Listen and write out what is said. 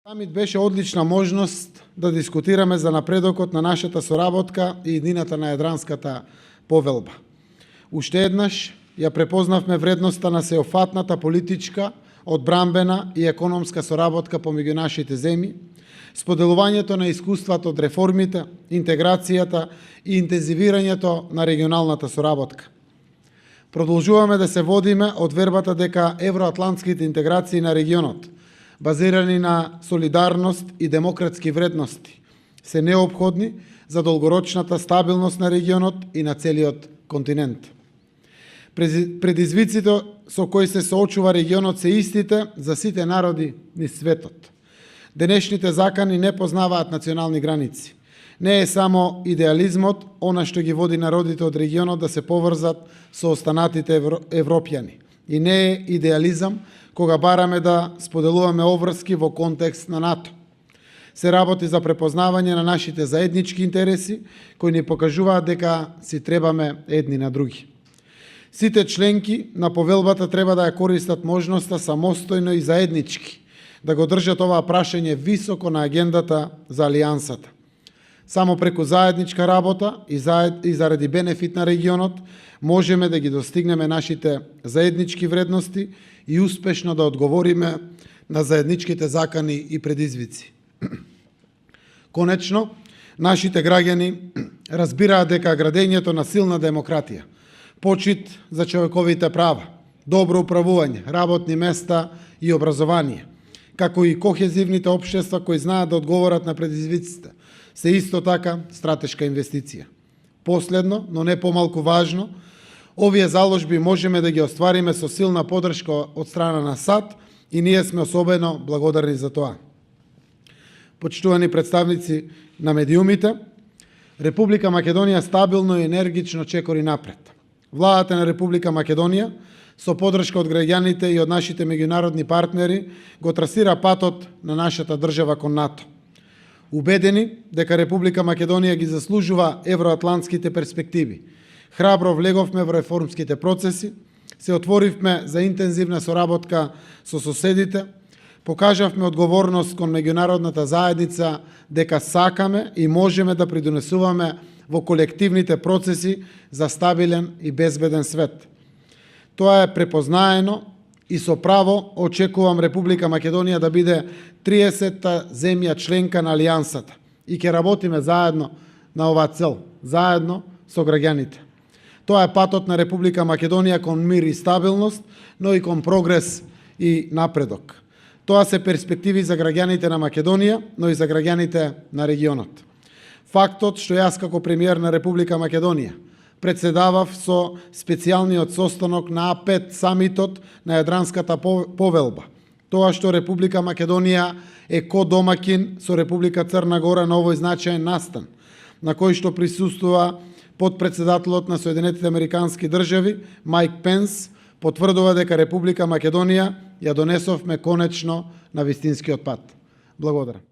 Самит беше одлична можност да дискутираме за напредокот на нашата соработка и иднината на Јадранската повелба. Уште еднаш ја препознавме вредноста на сеофатната политичка, одбранбена и економска соработка помеѓу нашите земји, споделувањето на искуствата од реформите, интеграцијата и интензивирањето на регионалната соработка. Продолжуваме да се водиме од вербата дека евроатлантските интеграции на регионот, базирани на солидарност и демократски вредности, се неопходни за долгорочната стабилност на регионот и на целиот континент. Предизвиците со кои се соочува регионот се истите за сите народи низ светот. Денешните закани не познаваат национални граници. Не е само идеализмот она што ги води народите од регионот да се поврзат со останатите европјани. И не е идеализам кога бараме да споделуваме обврски во контекст на НАТО. Се работи за препознавање на нашите заеднички интереси, кои ни покажуваат дека си требаме едни на други. Сите членки на повелбата треба да ја користат можноста самостојно и заеднички да го држат оваа прашање високо на агендата за алијансата. Само преку заедничка работа и заради бенефит на регионот можеме да ги достигнеме нашите заеднички вредности и успешно да одговориме на заедничките закани и предизвици. Конечно, нашите граѓани разбираат дека градењето на силна демократија, почит за човековите права, добро управување, работни места и образование, како и кохезивните општества кои знаат да одговорат на предизвиците, се исто така стратешка инвестиција. Последно, но не помалку важно, овие заложби можеме да ги оствариме со силна поддршка од страна на САД и ние сме особено благодарни за тоа. Почитувани представници на медиумите, Република Македонија стабилно и енергично чекори напред. Владата на Република Македонија, со поддршка од граѓаните и од нашите меѓународни партнери, го трасира патот на нашата држава кон НАТО. Убедени дека Република Македонија ги заслужува евроатлантските перспективи, храбро влеговме во реформските процеси, се отворивме за интензивна соработка со соседите, покажавме одговорност кон меѓународната заедница дека сакаме и можеме да придонесуваме во колективните процеси за стабилен и безбеден свет. Тоа е препознаено и со право очекувам Република Македонија да биде 30-та земја членка на Алијансата и ќе работиме заедно на оваа цел, заедно со граѓаните. Тоа е патот на Република Македонија кон мир и стабилност, но и кон прогрес и напредок. Тоа се перспективи за граѓаните на Македонија, но и за граѓаните на регионот. Фактот што јас како премиер на Република Македонија председавав со специјалниот состанок на А5 самитот на Јадранската повелба. Тоа што Република Македонија е ко-домакин со Република Црна Гора на овој значаен настан, на кој што присуствува подпредседателот на Соединетите Американски држави Майк Пенс, потврдува дека Република Македонија ја донесовме конечно на вистинскиот пат. Благодарам.